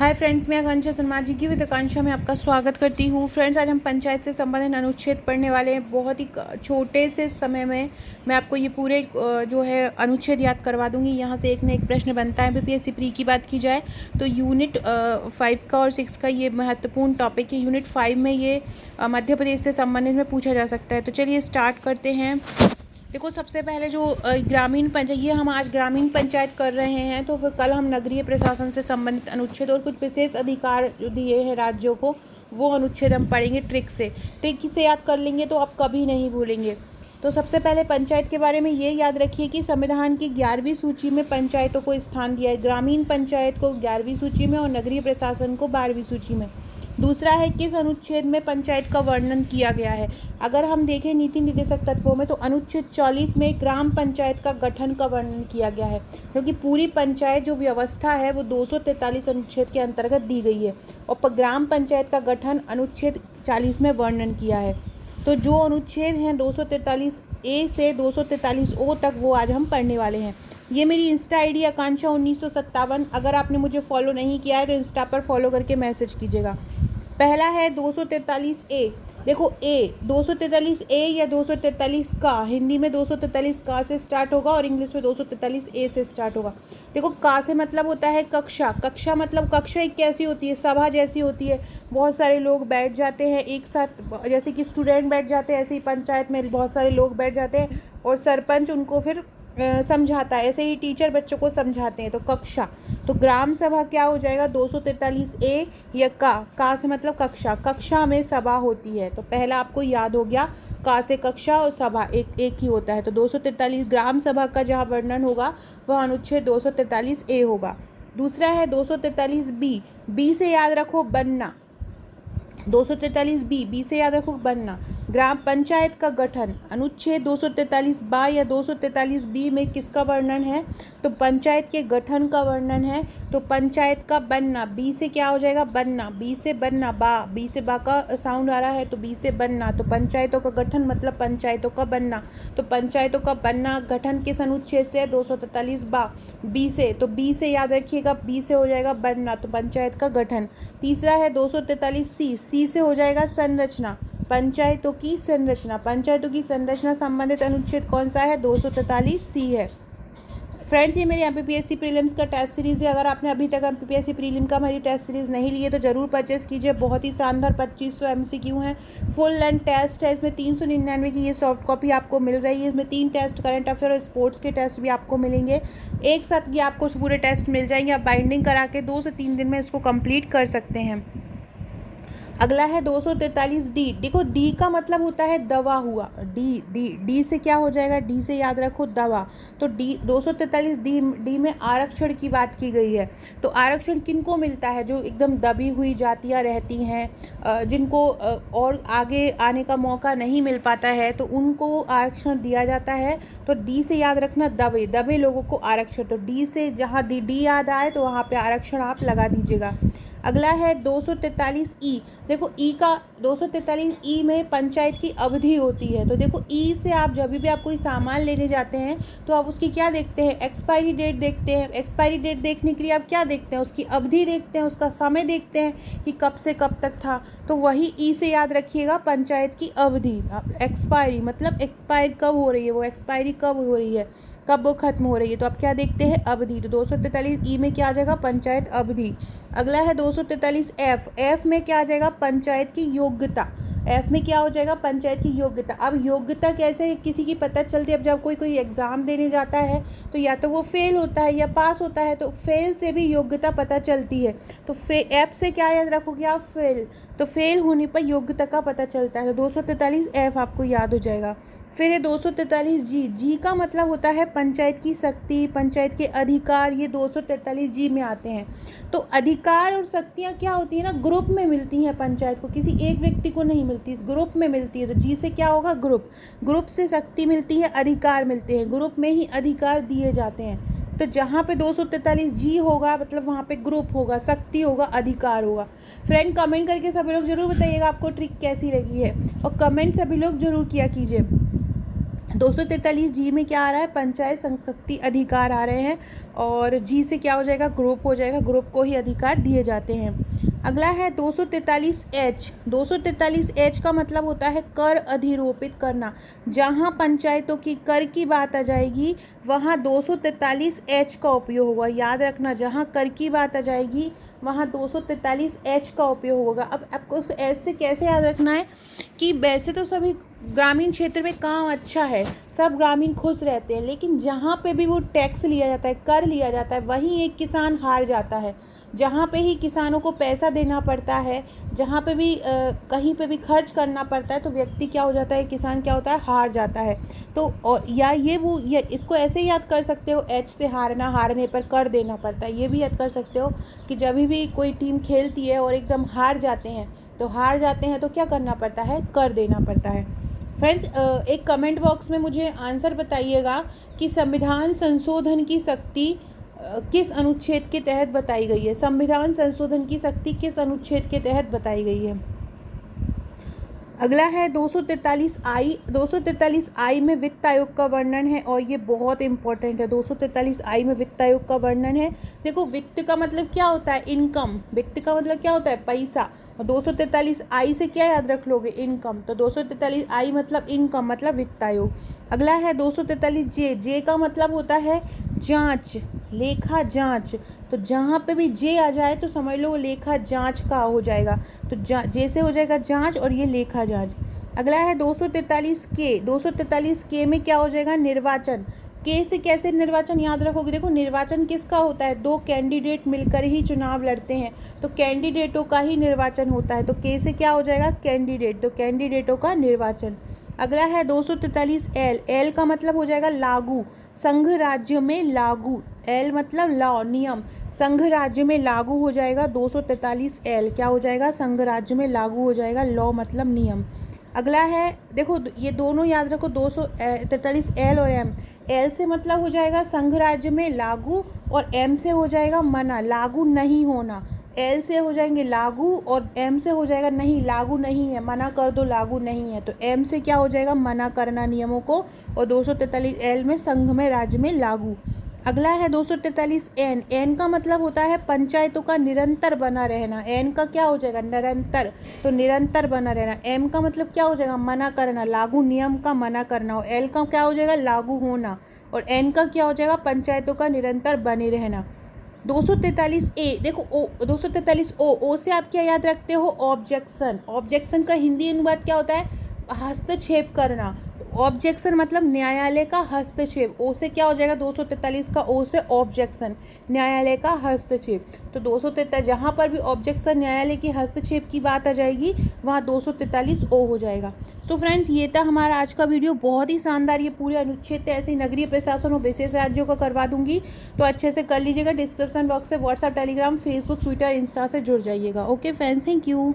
Hi friends, मैं आकांक्षा शर्मा जी की with आकांक्षा में आपका स्वागत करती हूँ। फ्रेंड्स, आज हम पंचायत से संबंधित अनुच्छेद पढ़ने वाले हैं। बहुत ही छोटे से समय में मैं आपको ये पूरे जो है अनुच्छेद याद करवा दूंगी। यहाँ से एक न एक प्रश्न बनता है। बीपीएससी प्री की बात की जाए तो यूनिट 5 का और 6 का ये महत्वपूर्ण टॉपिक है। यूनिट 5 में ये मध्य प्रदेश से संबंधित में पूछा जा सकता है। तो चलिए स्टार्ट करते हैं। देखो, सबसे पहले जो ग्रामीण पंचायत, ये हम आज ग्रामीण पंचायत कर रहे हैं, तो फिर कल हम नगरीय प्रशासन से संबंधित अनुच्छेद और कुछ विशेष अधिकार जो दिए हैं राज्यों को, वो अनुच्छेद हम पढ़ेंगे ट्रिक से याद कर लेंगे तो आप कभी नहीं भूलेंगे। तो सबसे पहले पंचायत के बारे में ये याद रखिए कि संविधान की 11वीं सूची में पंचायतों को स्थान दिया है। ग्रामीण पंचायत को 11वीं सूची में और नगरीय प्रशासन को 12वीं सूची में। दूसरा है, किस अनुच्छेद में पंचायत का वर्णन किया गया है। अगर हम देखें नीति निर्देशक तत्वों में, तो अनुच्छेद 40 में ग्राम पंचायत का गठन का वर्णन किया गया है, क्योंकि पूरी पंचायत जो व्यवस्था है वो 243 अनुच्छेद के अंतर्गत दी गई है और ग्राम पंचायत का गठन अनुच्छेद 40 में वर्णन किया है। तो जो अनुच्छेद हैं 243A से 243O तक, वो आज हम पढ़ने वाले हैं। ये मेरी इंस्टा आईडी आकांक्षा 1957। अगर आपने मुझे फॉलो नहीं किया है तो इंस्टा पर फॉलो करके मैसेज कीजिएगा। पहला है 243A। देखो, ए 243A या 243 का, हिंदी में 243 का से स्टार्ट होगा और इंग्लिश में 243A से स्टार्ट होगा। देखो, का से मतलब होता है कक्षा। कक्षा मतलब कक्षा एक कैसी होती है, सभा जैसी होती है। बहुत सारे लोग बैठ जाते हैं एक साथ, जैसे कि स्टूडेंट बैठ जाते हैं, ऐसे ही पंचायत में बहुत सारे लोग बैठ जाते हैं और सरपंच उनको फिर समझाता है। ऐसे ही टीचर बच्चों को समझाते हैं। तो कक्षा, तो ग्राम सभा क्या हो जाएगा, 243A या का से मतलब कक्षा। कक्षा में सभा होती है। तो पहला आपको याद हो गया, का से कक्षा और सभा एक ही होता है। तो 243 ग्राम सभा का जहाँ वर्णन होगा वह अनुच्छेद 243A होगा। दूसरा है 243B। बी से याद रखो बनना। 243B से याद रखो बनना। ग्राम पंचायत का गठन, अनुच्छेद 243 या 243B में किसका वर्णन है, तो पंचायत के गठन का वर्णन है। तो पंचायत का बनना, बी से क्या हो जाएगा, बनना। बी से बनना, बी से बा का साउंड आ रहा है तो बी से बनना। तो पंचायतों का गठन मतलब पंचायतों का बनना। तो पंचायतों का बनना गठन किस अनुच्छेद से है, 243 बी से। तो बी से याद रखिएगा, बी से हो जाएगा बनना, तो पंचायत का गठन। तीसरा है 243C। सी से हो जाएगा संरचना, पंचायतों की संरचना। पंचायतों की संरचना संबंधित अनुच्छेद कौन सा है, 243C है। फ्रेंड्स, ये मेरी एमपीपीएससी प्रीलिम्स का टेस्ट सीरीज़ है। अगर आपने अभी तक एमपीपीएससी प्रीलिम का हमारी टेस्ट सीरीज़ नहीं ली है तो ज़रूर परचेस कीजिए। बहुत ही शानदार 2500 एमसीक्यू हैं, फुल लेंथ टेस्ट है। इसमें 399 की ये सॉफ्ट कॉपी आपको मिल रही है। इसमें 3 टेस्ट, करंट अफेयर और स्पोर्ट्स के टेस्ट भी आपको मिलेंगे। एक साथ ये आपको पूरे टेस्ट मिल जाएंगे। आप बाइंडिंग करा के 2 से 3 दिन में इसको कंप्लीट कर सकते हैं। अगला है 243D। देखो, डी का मतलब होता है दवा हुआ। डी से क्या हो जाएगा, डी से याद रखो दवा। तो डी 243D में आरक्षण की बात की गई है। तो आरक्षण किनको मिलता है, जो एकदम दबी हुई जातियां रहती हैं, जिनको और आगे आने का मौका नहीं मिल पाता है, तो उनको आरक्षण दिया जाता है। तो डी से याद रखना दबे लोगों को आरक्षण। तो डी से जहाँ डी याद आए तो वहाँ पे आरक्षण आप लगा दीजिएगा। अगला है 243E। देखो, ई का 243E में पंचायत की अवधि होती है। तो देखो, ई से आप जब भी आप कोई सामान लेने जाते हैं तो आप उसकी क्या देखते हैं, एक्सपायरी डेट देखते हैं। एक्सपायरी डेट देखने के लिए आप क्या देखते हैं, उसकी अवधि देखते हैं, उसका समय देखते हैं कि कब से कब तक था। तो वही ई से याद रखिएगा, पंचायत की अवधि। एक्सपायरी मतलब एक्सपायर कब हो रही है, वो एक्सपायरी कब हो रही है, कब वो खत्म हो रही है। तो आप क्या देखते हैं, अवधि। तो 243E में क्या आ जाएगा, पंचायत अवधि। अगला है 243F। एफ में क्या आ जाएगा, पंचायत की योग्यता। एफ में क्या हो जाएगा, पंचायत की योग्यता। अब योग्यता कैसे किसी की पता चलती है, अब जब कोई एग्ज़ाम देने जाता है तो या तो वो फेल होता है या पास होता है, तो फेल से भी योग्यता पता चलती है। तो एफ से क्या याद रखोगे आप, फेल। तो फेल होने पर योग्यता का पता चलता है। तो 243F आपको याद हो जाएगा। फिर है 243G। जी का मतलब होता है पंचायत की शक्ति, पंचायत के अधिकार। ये 243G में आते हैं। तो अधिकार और शक्तियाँ क्या होती है ना, ग्रुप में मिलती हैं पंचायत को, किसी एक व्यक्ति को नहीं मिलती, इस ग्रुप में मिलती है। तो जी से क्या होगा, ग्रुप से शक्ति मिलती है, अधिकार मिलते हैं, ग्रुप में ही अधिकार दिए जाते हैं। तो जहाँ पे 243G होगा मतलब वहाँ पे ग्रुप होगा, शक्ति होगा, अधिकार होगा। फ्रेंड, कमेंट करके सभी लोग जरूर बताइएगा आपको ट्रिक कैसी लगी है, और कमेंट सभी लोग जरूर किया कीजिए। 243 जी में क्या आ रहा है, पंचायत संपत्ति अधिकार आ रहे हैं, और जी से क्या हो जाएगा, ग्रुप हो जाएगा, ग्रुप को ही अधिकार दिए जाते हैं। अगला है 243 एच। 243 एच का मतलब होता है कर अधिरोपित करना। जहाँ पंचायतों की कर की बात आ जाएगी वहाँ 243 एच का उपयोग होगा। याद रखना, जहाँ कर की बात आ जाएगी वहाँ 243 एच का उपयोग होगा। अब आपको ऐसे कैसे याद रखना है कि वैसे तो सभी ग्रामीण क्षेत्र में काम अच्छा है, सब ग्रामीण खुश रहते हैं, लेकिन जहाँ पे भी वो टैक्स लिया जाता है, कर लिया जाता है, वहीं एक किसान हार जाता है। जहाँ पे ही किसानों को पैसा देना पड़ता है, जहाँ पे भी कहीं पे भी खर्च करना पड़ता है, तो व्यक्ति क्या हो जाता है, किसान क्या होता है, हार जाता है। तो और या इसको ऐसे याद कर सकते हो, एच से हारना, हारने पर कर देना पड़ता है। ये भी याद कर सकते हो कि जब भी कोई टीम खेलती है और एकदम हार जाते हैं तो क्या करना पड़ता है, कर देना पड़ता है। फ्रेंड्स, एक कमेंट बॉक्स में मुझे आंसर बताइएगा कि संविधान संशोधन की शक्ति किस अनुच्छेद के तहत बताई गई है। संविधान संशोधन की शक्ति किस अनुच्छेद के तहत बताई गई है। अगला है 243 आई। 243 आई में वित्त आयोग का वर्णन है, और ये बहुत इंपॉर्टेंट है। 243 आई में वित्त आयोग का वर्णन है। देखो, वित्त का मतलब क्या होता है, इनकम। वित्त का मतलब क्या होता है, पैसा। और 243 आई से क्या याद रख लोगे, इनकम। तो 243 आई मतलब इनकम, मतलब वित्त आयोग। अगला है 243 जे। जे का मतलब होता है जांच, लेखा जांच। तो जहाँ पे भी जे आ जाए तो समझ लो वो लेखा जांच का हो जाएगा। तो जे से हो जाएगा जांच, और ये लेखा जांच। अगला है 243 के। 243 के में क्या हो जाएगा, निर्वाचन। के से कैसे निर्वाचन याद रखोगे, देखो निर्वाचन किसका होता है, दो कैंडिडेट मिलकर ही चुनाव लड़ते हैं, तो कैंडिडेटों का ही निर्वाचन होता है। तो के से क्या हो जाएगा, कैंडिडेट, तो कैंडिडेटों का निर्वाचन। अगला है 243 एल। एल का मतलब हो जाएगा लागू, संघ राज्य में लागू। एल मतलब लॉ, नियम। संघ राज्य में लागू हो जाएगा 243 एल, क्या हो जाएगा, संघ राज्य में लागू हो जाएगा, लॉ मतलब नियम। अगला है, देखो ये दोनों याद रखो, 243 एल और एम। एल से मतलब हो जाएगा संघ राज्य में लागू, और एम से हो जाएगा मना, लागू नहीं होना। एल से हो जाएंगे लागू, और एम से हो जाएगा नहीं, लागू नहीं है, मना कर दो, लागू नहीं है। तो एम से क्या हो जाएगा, मना करना नियमों को, और 243 एल में संघ में राज्य में लागू। अगला है 243 एन। एन का मतलब होता है पंचायतों का निरंतर बना रहना। एन का क्या हो जाएगा, निरंतर, तो निरंतर बना रहना। एम का मतलब क्या हो जाएगा, मना करना, लागू नियम का मना करना। और एल का क्या हो जाएगा, लागू होना। और एन का क्या हो जाएगा, पंचायतों का निरंतर बने रहना। 243 ए, देखो ओ, 243 ओ से आप क्या याद रखते हो, ऑब्जेक्शन। ऑब्जेक्शन का हिंदी अनुवाद क्या होता है, हस्तक्षेप करना। ऑब्जेक्शन मतलब न्यायालय का हस्तक्षेप। ओ से क्या हो जाएगा, 243 का ओ से ऑब्जेक्शन, न्यायालय का हस्तक्षेप। तो 243 जहाँ पर भी ऑब्जेक्शन, न्यायालय की हस्तक्षेप की बात आ जाएगी, वहाँ 243 ओ हो जाएगा। सो फ्रेंड्स, ये था हमारा आज का वीडियो, बहुत ही शानदार। ये पूरे अनुच्छेद ऐसे नगरीय प्रशासन और विशेष राज्यों का करवा दूंगी, तो अच्छे से कर लीजिएगा। डिस्क्रिप्शन बॉक्स से WhatsApp, Telegram, Facebook, Twitter, Insta से जुड़ जाइएगा। Okay friends, thank you.